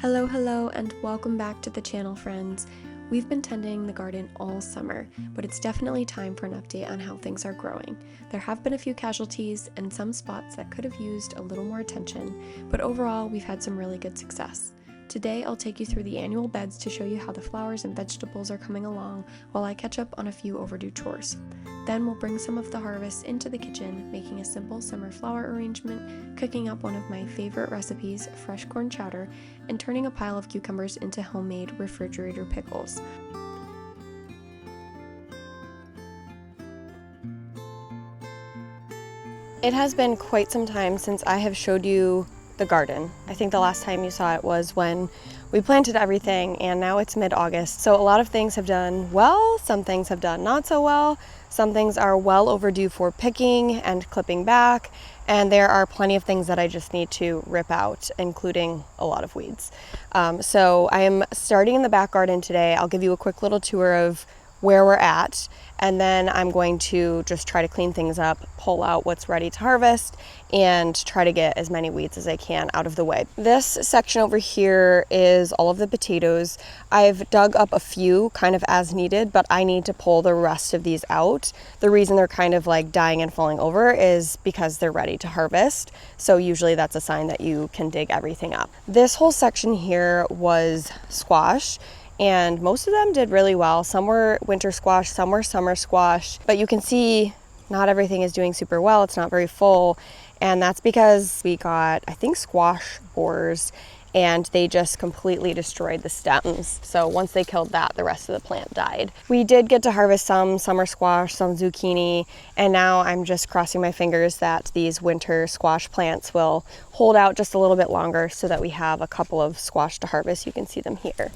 Hello, and welcome back to the channel, friends. We've been tending the garden all summer, but it's definitely time for an update on how things are growing. There have been a few casualties and some spots that could have used a little more attention, but overall we've had some really good success. Today I'll take you through the annual beds to show you how the flowers and vegetables are coming along while I catch up on a few overdue chores. Then we'll bring some of the harvest into the kitchen, making a simple summer flower arrangement, cooking up one of my favorite recipes, fresh corn chowder, and turning a pile of cucumbers into homemade refrigerator pickles. It has been quite some time since I have showed you the garden. I think the last time you saw it was when we planted everything, and now it's mid-August. So a lot of things have done well, some things have done not so well, some things are well overdue for picking and clipping back, and there are plenty of things that I just need to rip out, including a lot of weeds. So I am starting in the back garden today. I'll give you a quick little tour of where we're at, and then I'm going to just try to clean things up, pull out what's ready to harvest, and try to get as many weeds as I can out of the way. This section over here is all of the potatoes. I've dug up a few kind of as needed, but I need to pull the rest of these out. The reason they're kind of like dying and falling over is because they're ready to harvest. So usually that's a sign that you can dig everything up. This whole section here was squash, and most of them did really well. Some were winter squash, some were summer squash, but you can see not everything is doing super well. It's not very full, and that's because we got, I think, squash borers, and they just completely destroyed the stems. So once they killed that, the rest of the plant died. We did get to harvest some summer squash, some zucchini, and now I'm just crossing my fingers that these winter squash plants will hold out just a little bit longer so that we have a couple of squash to harvest. You can see them here.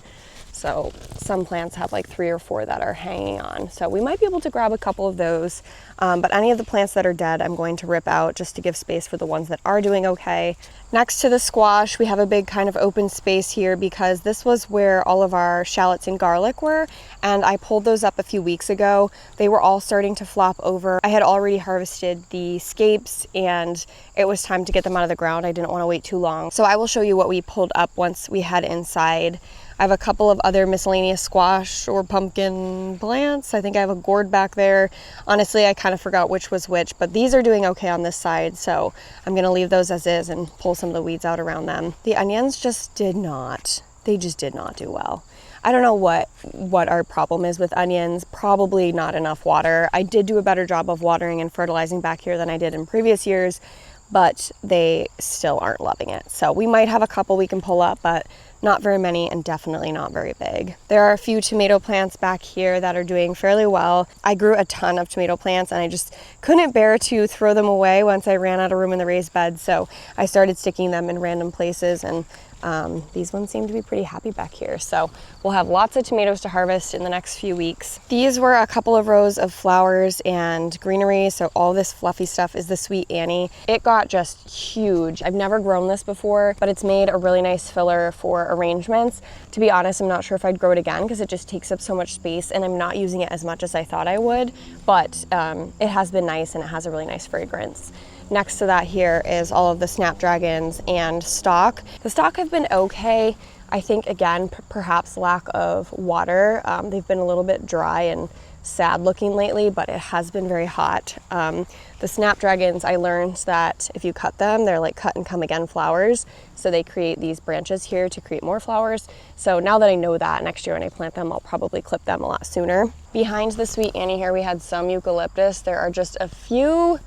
So some plants have like 3 or 4 that are hanging on. So we might be able to grab a couple of those, but any of the plants that are dead, I'm going to rip out just to give space for the ones that are doing okay. Next to the squash, we have a big kind of open space here because this was where all of our shallots and garlic were, and I pulled those up a few weeks ago. They were all starting to flop over. I had already harvested the scapes, and it was time to get them out of the ground. I didn't want to wait too long. So I will show you what we pulled up once we head inside. I have a couple of other miscellaneous squash or pumpkin plants. I think I have a gourd back there. Honestly, I kind of forgot which was which, but these are doing okay on this side, so I'm gonna leave those as is and pull some of the weeds out around them. The onions just did not do well. I don't know what our problem is with onions. Probably not enough water. I did do a better job of watering and fertilizing back here than I did in previous years, but they still aren't loving it. So we might have a couple we can pull up, but not very many, and definitely not very big. There are a few tomato plants back here that are doing fairly well. I grew a ton of tomato plants, and I just couldn't bear to throw them away once I ran out of room in the raised bed, so I started sticking them in random places, and these ones seem to be pretty happy back here. So we'll have lots of tomatoes to harvest in the next few weeks. These were a couple of rows of flowers and greenery. So all this fluffy stuff is the Sweet Annie. It got just huge. I've never grown this before, but it's made a really nice filler for arrangements. To be honest, I'm not sure if I'd grow it again because it just takes up so much space, and I'm not using it as much as I thought I would, but it has been nice, and it has a really nice fragrance. Next to that here is all of the snapdragons and stock. The stock have been okay. I think, again, perhaps lack of water. They've been a little bit dry and sad looking lately, but it has been very hot. The snapdragons, I learned that if you cut them, they're like cut and come again flowers. So they create these branches here to create more flowers. So now that I know that, next year when I plant them, I'll probably clip them a lot sooner. Behind the Sweet Annie here, we had some eucalyptus. There are just a few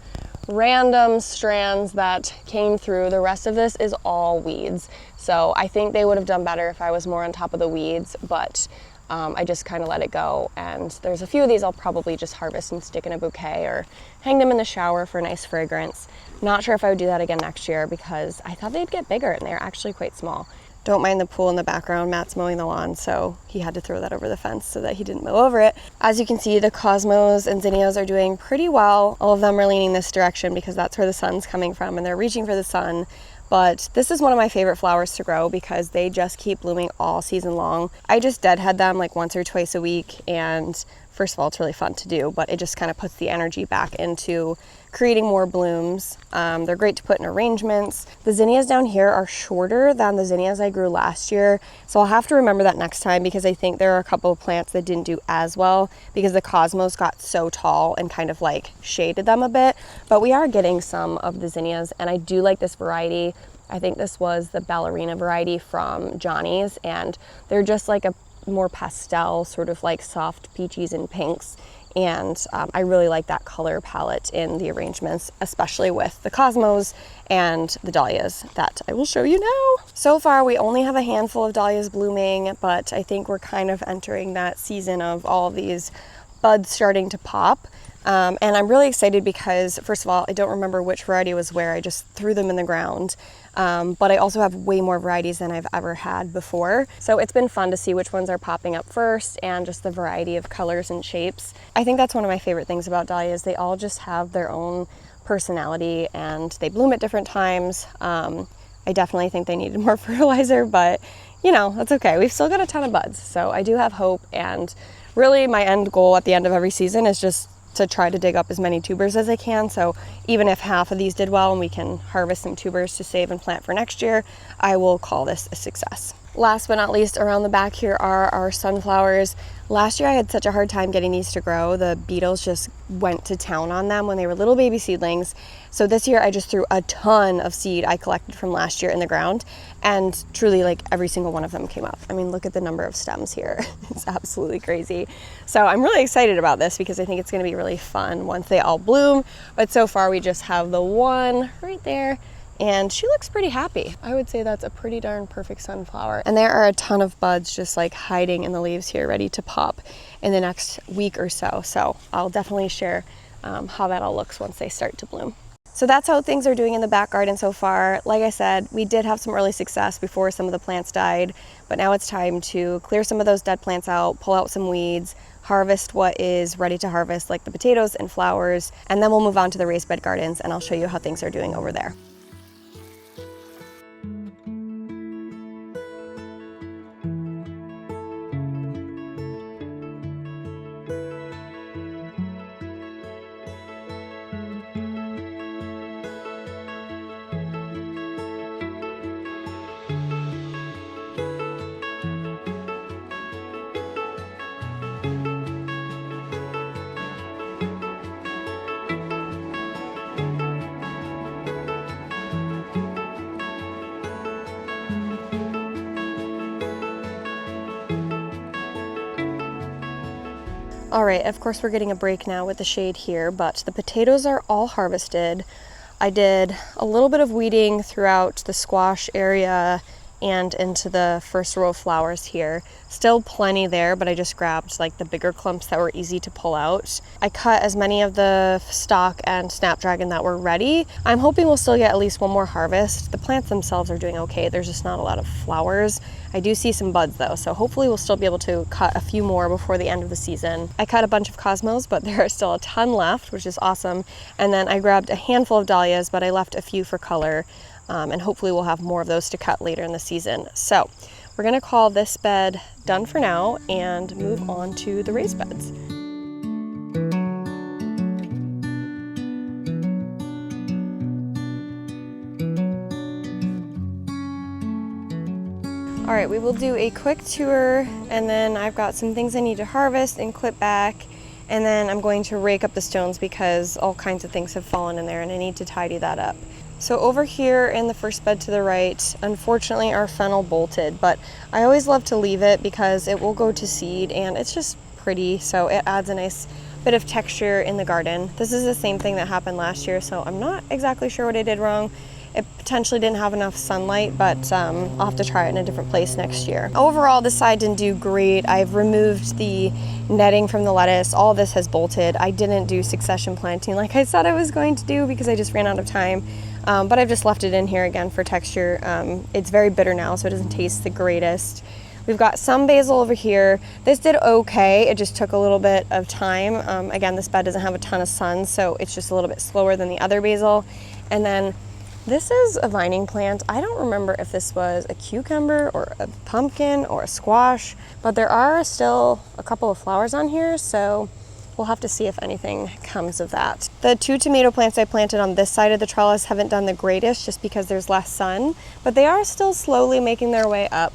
random strands that came through. The rest of this is all weeds. So I think they would have done better if I was more on top of the weeds, but I just kind of let it go. And there's a few of these I'll probably just harvest and stick in a bouquet or hang them in the shower for a nice fragrance. Not sure if I would do that again next year because I thought they'd get bigger, and they're actually quite small. Don't mind the pool in the background. Matt's mowing the lawn, so he had to throw that over the fence so that he didn't mow over it. As you can see, the cosmos and zinnias are doing pretty well. All of them are leaning this direction because that's where the sun's coming from, and they're reaching for the sun. But this is one of my favorite flowers to grow because they just keep blooming all season long. I just deadhead them like once or twice a week, and first of all, it's really fun to do, but it just kind of puts the energy back into creating more blooms. They're great to put in arrangements. The zinnias down here are shorter than the zinnias I grew last year, so I'll have to remember that next time, because I think there are a couple of plants that didn't do as well because the cosmos got so tall and kind of like shaded them a bit. But we are getting some of the zinnias, and I do like this variety. I think this was the ballerina variety from Johnny's, and they're just like a more pastel, sort of like soft peaches and pinks. And I really like that color palette in the arrangements, especially with the cosmos and the dahlias that I will show you now. So far, we only have a handful of dahlias blooming, but I think we're kind of entering that season of all of these buds starting to pop. And I'm really excited because, first of all, I don't remember which variety was where. I just threw them in the ground. But I also have way more varieties than I've ever had before. So it's been fun to see which ones are popping up first and just the variety of colors and shapes. I think that's one of my favorite things about dahlias. They all just have their own personality and they bloom at different times. I definitely think they needed more fertilizer, but you know, that's okay. We've still got a ton of buds. So I do have hope, and really my end goal at the end of every season is just to try to dig up as many tubers as I can. So even if half of these did well and we can harvest some tubers to save and plant for next year, I will call this a success. Last but not least, around the back here are our sunflowers. Last year I had such a hard time getting these to grow. The beetles just went to town on them when they were little baby seedlings. So this year I just threw a ton of seed I collected from last year in the ground, and truly like every single one of them came up. I mean, look at the number of stems here. It's absolutely crazy. So I'm really excited about this because I think it's going to be really fun once they all bloom. But so far we just have the one right there, and she looks pretty happy. I would say that's a pretty darn perfect sunflower. And there are a ton of buds just like hiding in the leaves here, ready to pop in the next week or so. So I'll definitely share how that all looks once they start to bloom. So that's how things are doing in the back garden so far. Like I said, we did have some early success before some of the plants died, but now it's time to clear some of those dead plants out, pull out some weeds, harvest what is ready to harvest, like the potatoes and flowers, and then we'll move on to the raised bed gardens, and I'll show you how things are doing over there. All right, of course we're getting a break now with the shade here, but the potatoes are all harvested. I did a little bit of weeding throughout the squash area and into the first row of flowers here. Still plenty there, but I just grabbed like the bigger clumps that were easy to pull out. I cut as many of the stalk and snapdragon that were ready. I'm hoping we'll still get at least one more harvest. The plants themselves are doing okay. There's just not a lot of flowers. I do see some buds though, so hopefully we'll still be able to cut a few more before the end of the season. I cut a bunch of cosmos, but there are still a ton left, which is awesome. And then I grabbed a handful of dahlias, but I left a few for color. And hopefully we'll have more of those to cut later in the season. So we're gonna call this bed done for now and move on to the raised beds. All right, we will do a quick tour, and then I've got some things I need to harvest and clip back, and then I'm going to rake up the stones because all kinds of things have fallen in there and I need to tidy that up. So over here in the first bed to the right, unfortunately our fennel bolted, but I always love to leave it because it will go to seed and it's just pretty, so it adds a nice bit of texture in the garden. This is the same thing that happened last year, so I'm not exactly sure what I did wrong. It potentially didn't have enough sunlight, but I'll have to try it in a different place next year. Overall, this side didn't do great. I've removed the netting from the lettuce. All this has bolted. I didn't do succession planting like I said I was going to do because I just ran out of time. But I've just left it in here again for texture. It's very bitter now, so it doesn't taste the greatest. We've got some basil over here. This did okay. It just took a little bit of time. Again, this bed doesn't have a ton of sun, so it's just a little bit slower than the other basil. And then This is a vining plant. I don't remember if this was a cucumber or a pumpkin or a squash, but there are still a couple of flowers on here, so we'll have to see if anything comes of that. The 2 tomato plants I planted on this side of the trellis haven't done the greatest just because there's less sun, but they are still slowly making their way up.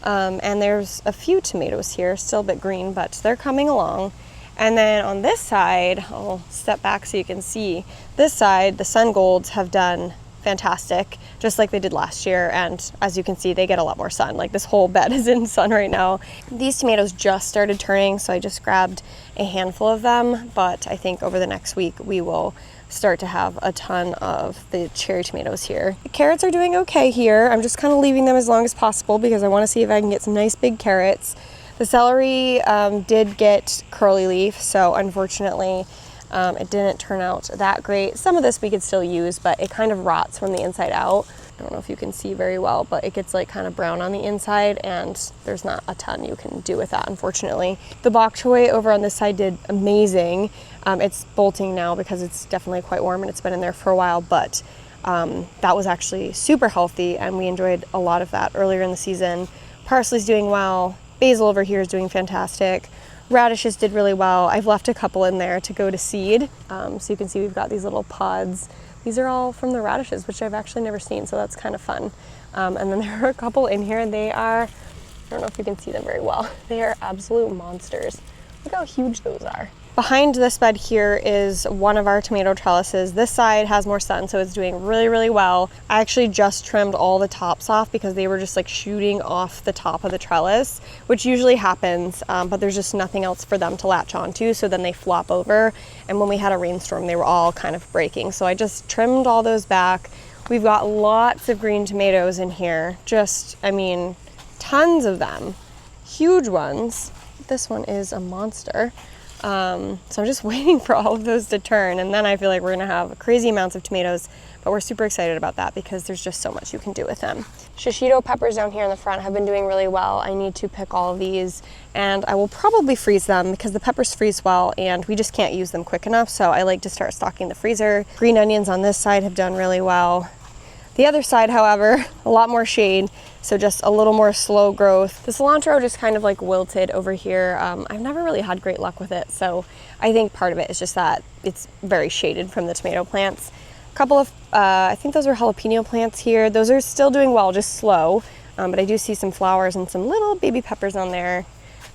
And there's a few tomatoes here, still a bit green, but they're coming along. And then on this side, I'll step back so you can see, this side, the sun golds have done fantastic, just like they did last year. And as you can see, they get a lot more sun. Like this whole bed is in sun right now. These tomatoes just started turning, so I just grabbed a handful of them. But I think over the next week, we will start to have a ton of the cherry tomatoes here. The carrots are doing okay here. I'm just kind of leaving them as long as possible because I want to see if I can get some nice big carrots. The celery did get curly leaf, so unfortunately it didn't turn out that great. Some of this we could still use, but it kind of rots from the inside out. I don't know if you can see very well, but it gets like kind of brown on the inside, and there's not a ton you can do with that, unfortunately. The bok choy over on this side did amazing. It's bolting now because it's definitely quite warm and it's been in there for a while, but that was actually super healthy and we enjoyed a lot of that earlier in the season. Parsley's doing well. Basil over here is doing fantastic. Radishes did really well. I've left a couple in there to go to seed. So you can see we've got these little pods. These are all from the radishes, which I've actually never seen, so that's kind of fun. And then there are a couple in here, and they are, I don't know if you can see them very well, they are absolute monsters. Look how huge those are. Behind this bed here is one of our tomato trellises. This side has more sun, so it's doing really, really well. I actually just trimmed all the tops off because they were just like shooting off the top of the trellis, which usually happens, but there's just nothing else for them to latch onto, so then they flop over. And when we had a rainstorm, they were all kind of breaking. So I just trimmed all those back. We've got lots of green tomatoes in here. Just, I mean, tons of them. Huge ones. This one is a monster. So I'm just waiting for all of those to turn, and then I feel like we're gonna have crazy amounts of tomatoes, but we're super excited about that because there's just so much you can do with them. Shishito peppers down here in the front have been doing really well. I need to pick all of these, and I will probably freeze them because the peppers freeze well and we just can't use them quick enough, so I like to start stocking the freezer. Green onions on this side have done really well. The other side, however, a lot more shade, so just a little more slow growth. The cilantro just kind of like wilted over here. I've never really had great luck with it, so I think part of it is just that it's very shaded from the tomato plants. A couple of, I think those are jalapeno plants here. Those are still doing well, just slow, but I do see some flowers and some little baby peppers on there.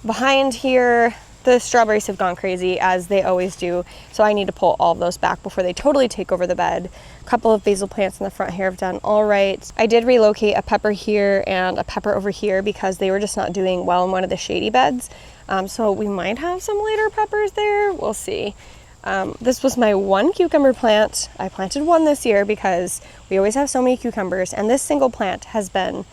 Behind here, the strawberries have gone crazy, as they always do, so I need to pull all of those back before they totally take over the bed. A couple of basil plants in the front here have done all right. I did relocate a pepper here and a pepper over here because they were just not doing well in one of the shady beds. So we might have some later peppers there, we'll see. This was my one cucumber plant. I planted one this year because we always have so many cucumbers, and this single plant has been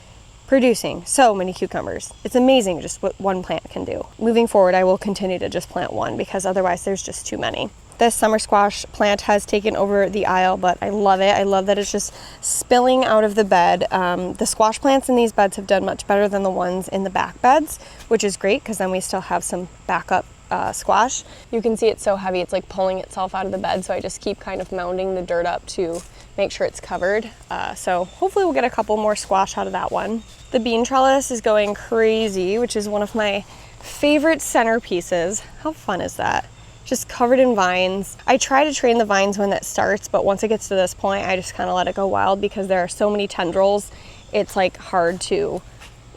producing so many cucumbers. It's amazing just what one plant can do. Moving forward, I will continue to just plant one because otherwise there's just too many. This summer squash plant has taken over the aisle, but I love it. I love that it's just spilling out of the bed. The squash plants in these beds have done much better than the ones in the back beds, which is great because then we still have some backup squash. You can see it's so heavy, it's like pulling itself out of the bed, so I just keep kind of mounding the dirt up to make sure it's covered. So hopefully we'll get a couple more squash out of that one. The bean trellis is going crazy, which is one of my favorite centerpieces. How fun is that? Just covered in vines. I try to train the vines when that starts, but once it gets to this point, I just kind of let it go wild because there are so many tendrils. It's like hard to,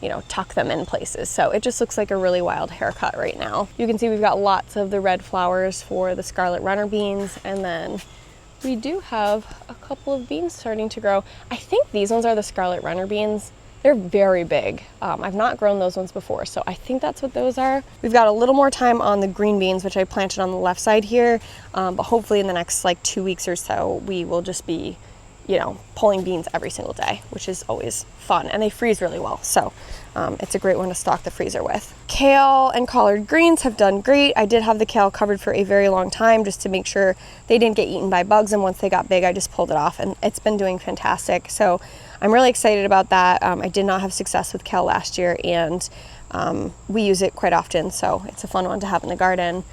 you know, tuck them in places. So it just looks like a really wild haircut right now. You can see we've got lots of the red flowers for the scarlet runner beans, and then we do have a couple of beans starting to grow. I think these ones are the scarlet runner beans. They're very big. I've not grown those ones before, so I think that's what those are. We've got a little more time on the green beans, which I planted on the left side here, but hopefully in the next like 2 weeks or so, we will just be, you know, pulling beans every single day, which is always fun, and they freeze really well, so it's a great one to stock the freezer with. Kale and collard greens have done great. I did have the kale covered for a very long time just to make sure they didn't get eaten by bugs, and once they got big, I just pulled it off, and it's been doing fantastic. So I'm really excited about that. I did not have success with kale last year, and we use it quite often, so it's a fun one to have in the garden.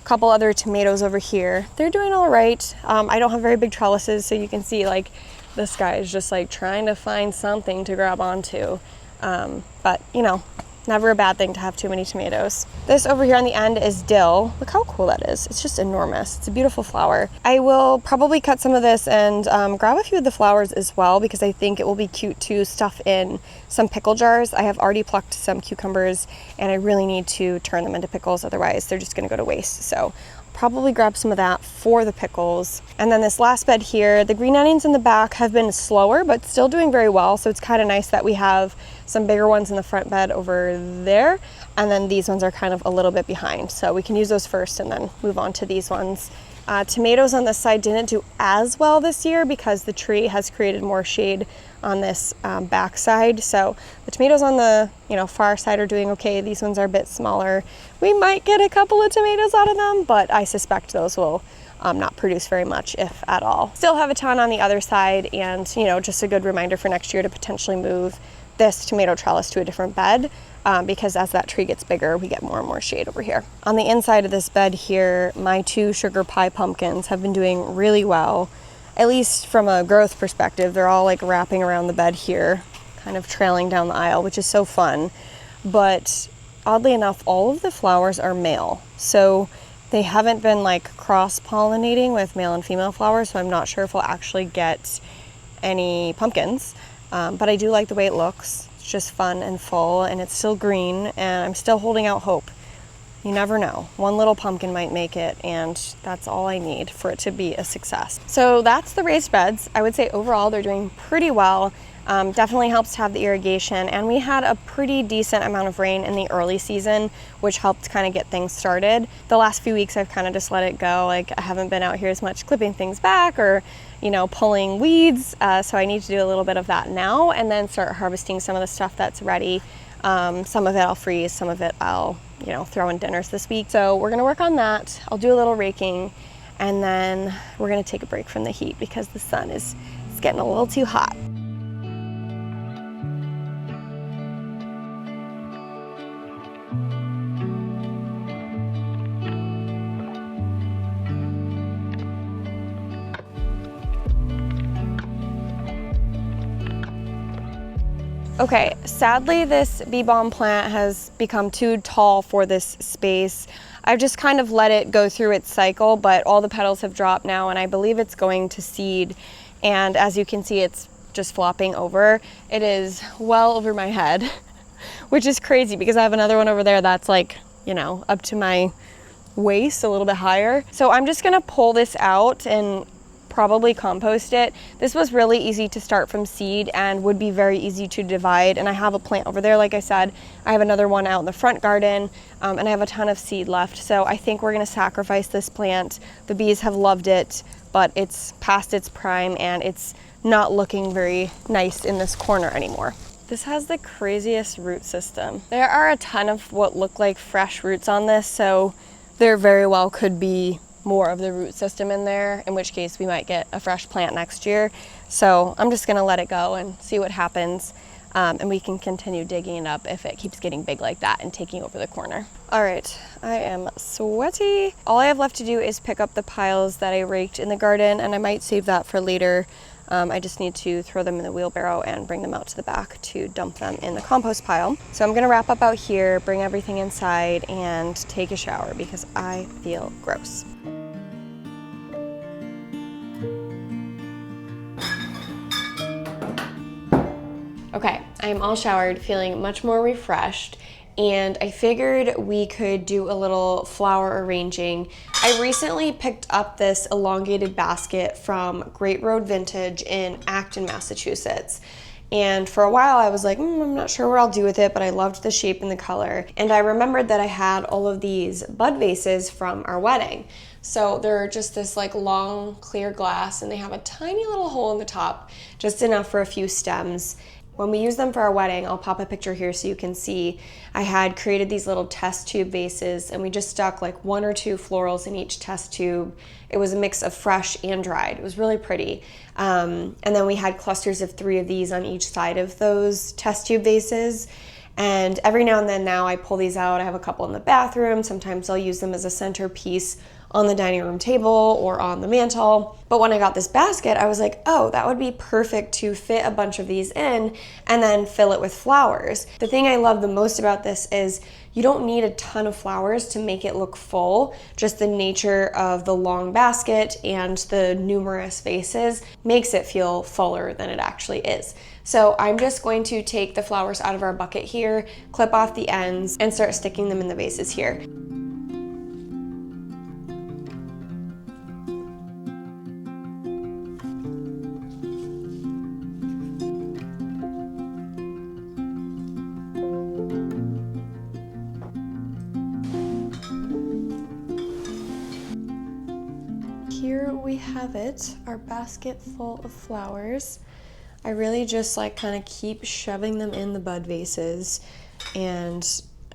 A couple other tomatoes over here. They're doing all right. I don't have very big trellises, so you can see like this guy is just like trying to find something to grab onto. But you know, never a bad thing to have too many tomatoes. This over here on the end is dill. Look how cool that is. It's just enormous. It's a beautiful flower. I will probably cut some of this and grab a few of the flowers as well, because I think it will be cute to stuff in some pickle jars. I have already plucked some cucumbers and I really need to turn them into pickles, otherwise they're just gonna go to waste. So probably grab some of that for the pickles. And then this last bed here, the green onions in the back have been slower, but still doing very well. So it's kind of nice that we have some bigger ones in the front bed over there. And then these ones are kind of a little bit behind. So we can use those first and then move on to these ones. Tomatoes on this side didn't do as well this year because the tree has created more shade on this back side. So the tomatoes on the far side are doing okay. These ones are a bit smaller. We might get a couple of tomatoes out of them, but I suspect those will not produce very much, if at all. Still have a ton on the other side, and just a good reminder for next year to potentially move this tomato trellis to a different bed, because as that tree gets bigger, we get more and more shade over here. On the inside of this bed here, my 2 sugar pie pumpkins have been doing really well, at least from a growth perspective. They're all like wrapping around the bed here, kind of trailing down the aisle, which is so fun. But oddly enough, all of the flowers are male. So they haven't been like cross-pollinating with male and female flowers, so I'm not sure if we'll actually get any pumpkins. But I do like the way it looks. It's just fun and full, and it's still green, and I'm still holding out hope. You never know. One little pumpkin might make it, and that's all I need for it to be a success. So that's the raised beds. I would say overall they're doing pretty well. Definitely helps to have the irrigation, and we had a pretty decent amount of rain in the early season, which helped kind of get things started. The last few weeks I've kind of just let it go. Like, I haven't been out here as much clipping things back or pulling weeds, so I need to do a little bit of that now and then start harvesting some of the stuff that's ready. Some of it I'll freeze, some of it I'll throw in dinners this week. So we're gonna work on that. I'll do a little raking, and then we're gonna take a break from the heat because the sun is getting a little too hot. Okay, sadly this bee balm plant has become too tall for this space. I've just kind of let it go through its cycle, but all the petals have dropped now, and I believe it's going to seed. And as you can see, it's just flopping over. It is well over my head, which is crazy because I have another one over there that's like, up to my waist, a little bit higher. So I'm just gonna pull this out and probably compost it. This was really easy to start from seed and would be very easy to divide. And I have a plant over there, like I said. I have another one out in the front garden, and I have a ton of seed left. So I think we're gonna sacrifice this plant. The bees have loved it, but it's past its prime and it's not looking very nice in this corner anymore. This has the craziest root system. There are a ton of what look like fresh roots on this, so there very well could be more of the root system in there, in which case we might get a fresh plant next year. So I'm just gonna let it go and see what happens, and we can continue digging it up if it keeps getting big like that and taking over the corner. All right, I am sweaty. All I have left to do is pick up the piles that I raked in the garden, and I might save that for later. I just need to throw them in the wheelbarrow and bring them out to the back to dump them in the compost pile. So I'm gonna wrap up out here, bring everything inside, and take a shower because I feel gross. Okay, I'm all showered, feeling much more refreshed, and I figured we could do a little flower arranging. I recently picked up this elongated basket from Great Road Vintage in Acton, Massachusetts. And for a while I was like, I'm not sure what I'll do with it, but I loved the shape and the color. And I remembered that I had all of these bud vases from our wedding. So they're just this like long clear glass, and they have a tiny little hole in the top, just enough for a few stems. When we use them for our wedding, I'll pop a picture here so you can see, I had created these little test tube vases, and we just stuck like 1 or 2 florals in each test tube. It was a mix of fresh and dried. It was really pretty. And then we had clusters of 3 of these on each side of those test tube vases. And every now and then now I pull these out. I have a couple in the bathroom. Sometimes I'll use them as a centerpiece on the dining room table or on the mantle. But when I got this basket, I was like, oh, that would be perfect to fit a bunch of these in and then fill it with flowers. The thing I love the most about this is you don't need a ton of flowers to make it look full. Just the nature of the long basket and the numerous vases makes it feel fuller than it actually is. So I'm just going to take the flowers out of our bucket here, clip off the ends, and start sticking them in the vases here. Here we have it, our basket full of flowers. I really just like kind of keep shoving them in the bud vases, and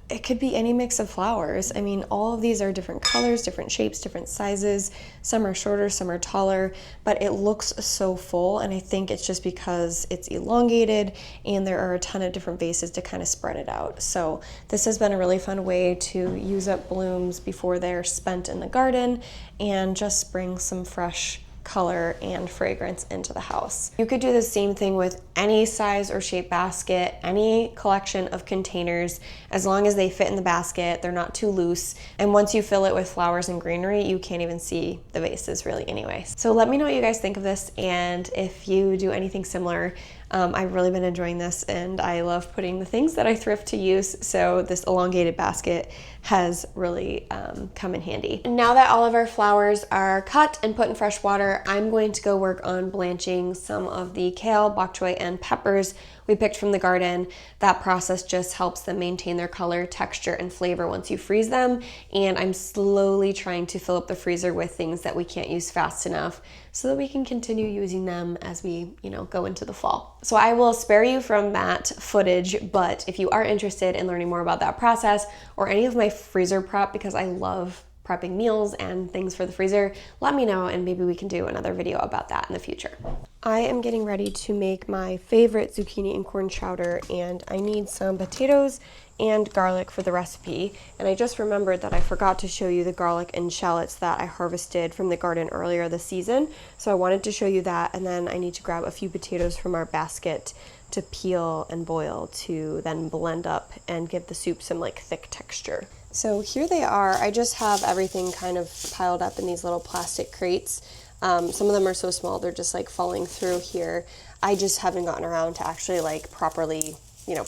it could be any mix of flowers. I mean, all of these are different colors, different shapes, different sizes. Some are shorter, some are taller, but it looks so full, and I think it's just because it's elongated and there are a ton of different vases to kind of spread it out. So this has been a really fun way to use up blooms before they're spent in the garden and just bring some fresh color and fragrance into the house. You could do the same thing with any size or shape basket, any collection of containers, as long as they fit in the basket, they're not too loose. And once you fill it with flowers and greenery, you can't even see the vases really anyway. So let me know what you guys think of this, and if you do anything similar. I've really been enjoying this, and I love putting the things that I thrift to use, so this elongated basket has really come in handy. And now that all of our flowers are cut and put in fresh water, I'm going to go work on blanching some of the kale, bok choy, and peppers we picked from the garden. That process just helps them maintain their color, texture, and flavor once you freeze them, and I'm slowly trying to fill up the freezer with things that we can't use fast enough so that we can continue using them as we, go into the fall. So I will spare you from that footage, but if you are interested in learning more about that process or any of my freezer prep, because I love prepping meals and things for the freezer, let me know and maybe we can do another video about that in the future. I am getting ready to make my favorite zucchini and corn chowder, and I need some potatoes and garlic for the recipe. And I just remembered that I forgot to show you the garlic and shallots that I harvested from the garden earlier this season. So I wanted to show you that, and then I need to grab a few potatoes from our basket to peel and boil to then blend up and give the soup some thick texture. So here they are. I just have everything kind of piled up in these little plastic crates. Some of them are so small they're just falling through here. I just haven't gotten around to actually properly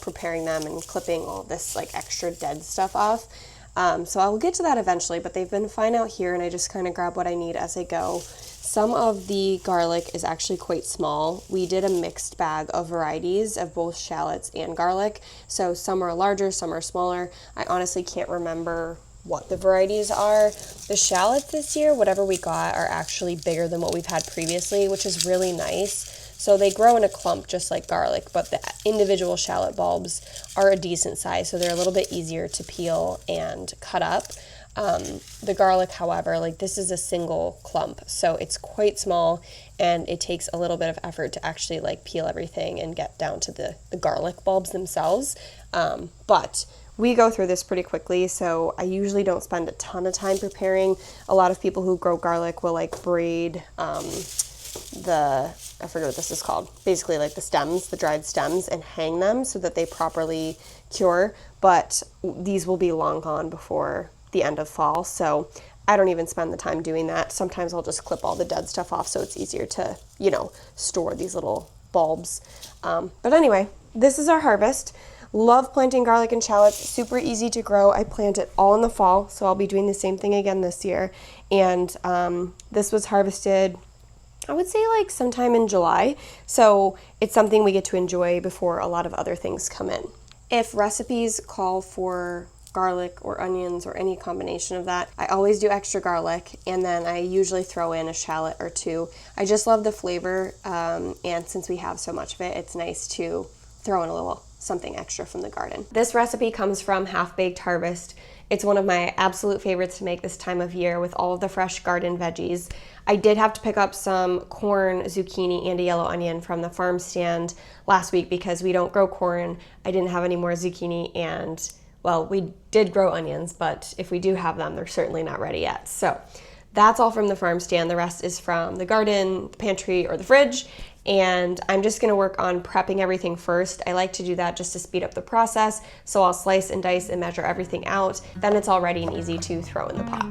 preparing them and clipping all this extra dead stuff off. So I will get to that eventually, but they've been fine out here, and I just kind of grab what I need as I go. Some of the garlic is actually quite small. We did a mixed bag of varieties of both shallots and garlic, so some are larger, some are smaller. I honestly can't remember what the varieties are. The shallots this year, whatever we got, are actually bigger than what we've had previously, which is really nice. So they grow in a clump just like garlic, but the individual shallot bulbs are a decent size, so they're a little bit easier to peel and cut up. The garlic, however, this is a single clump, so it's quite small, and it takes a little bit of effort to actually peel everything and get down to the garlic bulbs themselves. But we go through this pretty quickly, so I usually don't spend a ton of time preparing. A lot of people who grow garlic will braid I forget what this is called, basically the stems, the dried stems, and hang them so that they properly cure, but these will be long gone before the end of fall, so I don't even spend the time doing that. Sometimes I'll just clip all the dead stuff off so it's easier to, store these little bulbs. But anyway, this is our harvest. Love planting garlic and shallots, super easy to grow. I plant it all in the fall, so I'll be doing the same thing again this year. And this was harvested, I would say sometime in July, so it's something we get to enjoy before a lot of other things come in. If recipes call for garlic or onions or any combination of that, I always do extra garlic, and then I usually throw in a shallot or two. I just love the flavor, and since we have so much of it, it's nice to throw in a little something extra from the garden. This recipe comes from Half Baked Harvest. It's one of my absolute favorites to make this time of year with all of the fresh garden veggies. I did have to pick up some corn, zucchini, and a yellow onion from the farm stand last week because we don't grow corn. I didn't have any more zucchini, and well, we did grow onions, but if we do have them, they're certainly not ready yet. So That's all from the farm stand. The rest is from the garden, the pantry, or the fridge. And I'm just gonna work on prepping everything first. I like to do that just to speed up the process. So I'll slice and dice and measure everything out. Then it's all ready and easy to throw in the pot.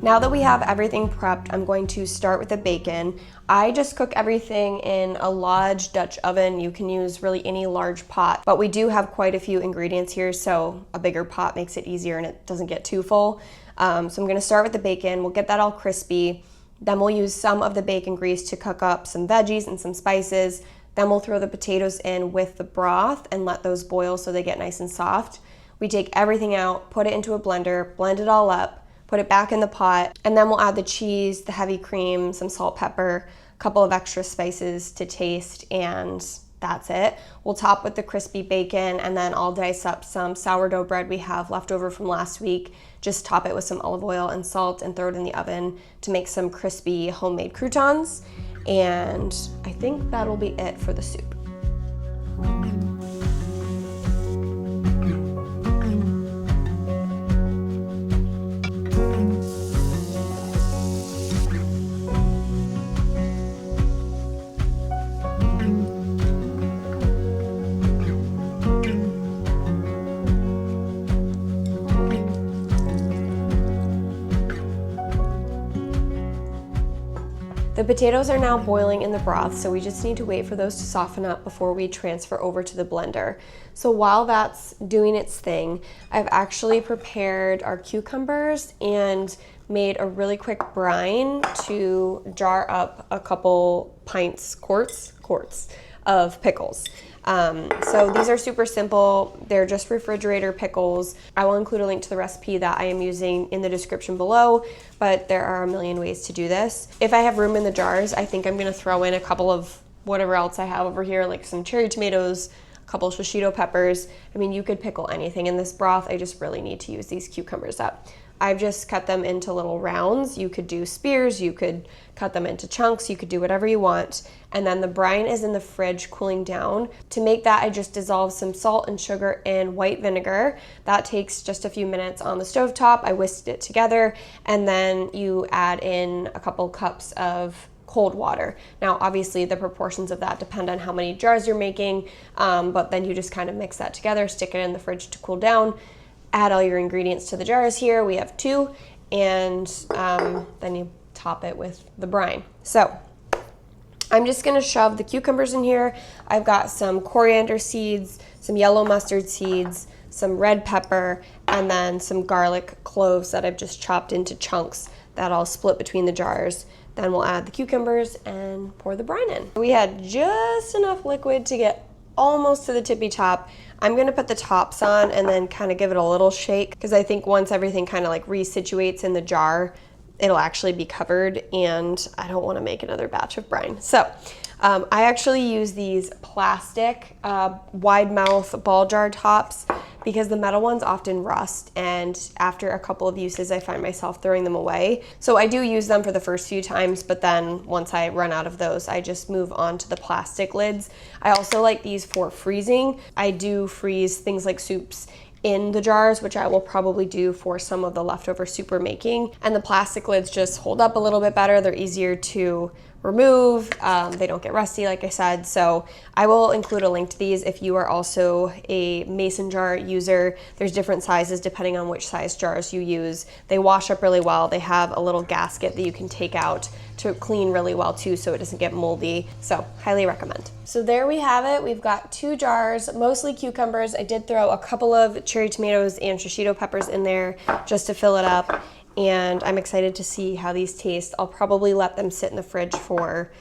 Now that we have everything prepped, I'm going to start with the bacon. I just cook everything in a Lodge Dutch oven. You can use really any large pot, but we do have quite a few ingredients here, so a bigger pot makes it easier and it doesn't get too full. So I'm gonna start with the bacon. We'll get that all crispy. Then we'll use some of the bacon grease to cook up some veggies and some spices. Then we'll throw the potatoes in with the broth and let those boil so they get nice and soft. We take everything out, put it into a blender, blend it all up, put it back in the pot, and then we'll add the cheese, the heavy cream, some salt, pepper, a couple of extra spices to taste, and that's it. We'll top with the crispy bacon, and then I'll dice up some sourdough bread we have left over from last week. Just top it with some olive oil and salt and throw it in the oven to make some crispy homemade croutons. And I think that'll be it for the soup. The potatoes are now boiling in the broth, so we just need to wait for those to soften up before we transfer over to the blender. So while that's doing its thing, I've actually prepared our cucumbers and made a really quick brine to jar up a couple quarts of pickles. So these are super simple. They're just refrigerator pickles. I will include a link to the recipe that I am using in the description below, but there are a million ways to do this. If I have room in the jars, I think I'm gonna throw in a couple of whatever else I have over here, like some cherry tomatoes, a couple of shishito peppers. I mean, you could pickle anything in this broth. I just really need to use these cucumbers up. I've just cut them into little rounds. You could do spears, you could cut them into chunks, you could do whatever you want. And then the brine is in the fridge cooling down. To make that, I just dissolve some salt and sugar in white vinegar. That takes just a few minutes on the stovetop. I whisked it together, and then you add in a couple cups of cold water. Now, obviously the proportions of that depend on how many jars you're making, but then you just kind of mix that together, stick it in the fridge to cool down. Add all your ingredients to the jars here. We have 2, and then you top it with the brine. So I'm just gonna shove the cucumbers in here. I've got some coriander seeds, some yellow mustard seeds, some red pepper, and then some garlic cloves that I've just chopped into chunks that I'll split between the jars. Then we'll add the cucumbers and pour the brine in. We had just enough liquid to get almost to the tippy top. I'm gonna put the tops on and then kind of give it a little shake, because I think once everything kind of like resituates in the jar, it'll actually be covered, and I don't want to make another batch of brine. So I actually use these plastic wide mouth ball jar tops because the metal ones often rust, and after a couple of uses I find myself throwing them away. So I do use them for the first few times, but then once I run out of those, I just move on to the plastic lids. I also like these for freezing. I do freeze things like soups in the jars, which I will probably do for some of the leftover soup we're making. And the plastic lids just hold up a little bit better. They're easier to remove. They don't get rusty, like I said. So I will include a link to these if you are also a mason jar user. There's different sizes depending on which size jars you use. They wash up really well. They have a little gasket that you can take out to clean really well too, so it doesn't get moldy. So highly recommend. So there we have it. We've got 2 jars, mostly cucumbers. I did throw a couple of cherry tomatoes and shishito peppers in there just to fill it up. And I'm excited to see how these taste. I'll probably let them sit in the fridge for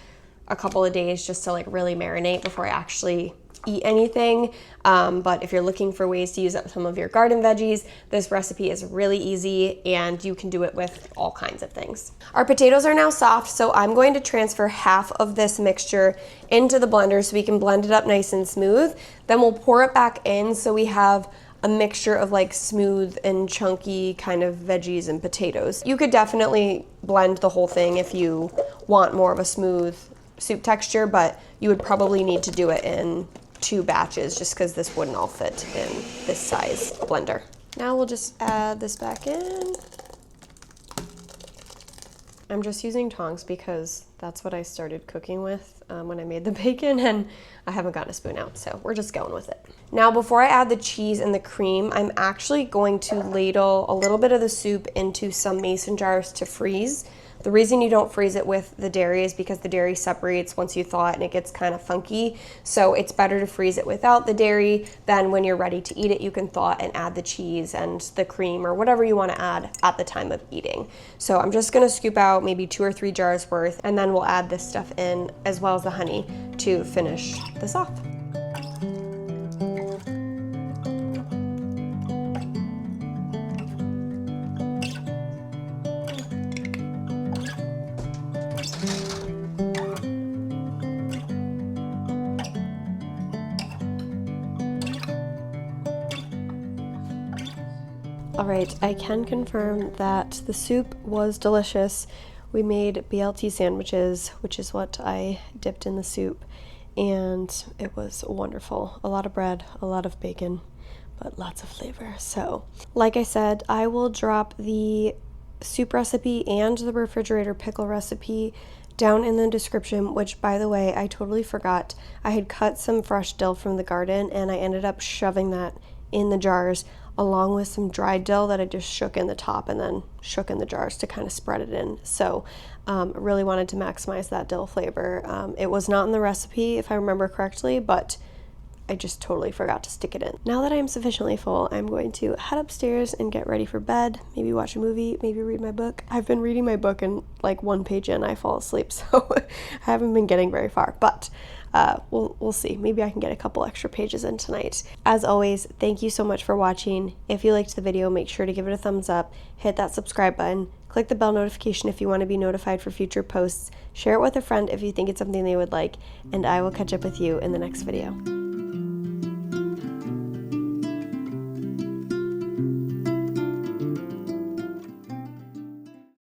a couple of days just to like really marinate before I actually eat anything, but if you're looking for ways to use up some of your garden veggies, this recipe is really easy and you can do it with all kinds of things. Our potatoes are now soft, so I'm going to transfer half of this mixture into the blender so we can blend it up nice and smooth. Then we'll pour it back in so we have a mixture of like smooth and chunky kind of veggies and potatoes. You could definitely blend the whole thing if you want more of a smooth soup texture, but you would probably need to do it in 2 batches just because this wouldn't all fit in this size blender. Now we'll just add this back in. I'm just using tongs because that's what I started cooking with when I made the bacon, and I haven't gotten a spoon out, so we're just going with it. Now, before I add the cheese and the cream, I'm actually going to ladle a little bit of the soup into some mason jars to freeze. The reason you don't freeze it with the dairy is because the dairy separates once you thaw it and it gets kind of funky. So it's better to freeze it without the dairy. Then when you're ready to eat it, you can thaw it and add the cheese and the cream or whatever you want to add at the time of eating. So I'm just going to scoop out maybe 2 or 3 jars worth, and then we'll add this stuff in as well as the honey to finish this off. All right, I can confirm that the soup was delicious. We made BLT sandwiches, which is what I dipped in the soup, and it was wonderful. A lot of bread, a lot of bacon, but lots of flavor. So, like I said, I will drop the soup recipe and the refrigerator pickle recipe down in the description, which, by the way, I totally forgot. I had cut some fresh dill from the garden and I ended up shoving that in the jars along with some dried dill that I just shook in the top and then shook in the jars to kind of spread it in. So really wanted to maximize that dill flavor. It was not in the recipe if I remember correctly, but I just totally forgot to stick it in. Now that I'm sufficiently full, I'm going to head upstairs and get ready for bed, maybe watch a movie, maybe read my book. I've been reading my book and like 1 page in, I fall asleep, so I haven't been getting very far, but we'll see. Maybe I can get a couple extra pages in tonight. As always, thank you so much for watching. If you liked the video, make sure to give it a thumbs up, hit that subscribe button, click the bell notification if you want to be notified for future posts, share it with a friend if you think it's something they would like, and I will catch up with you in the next video.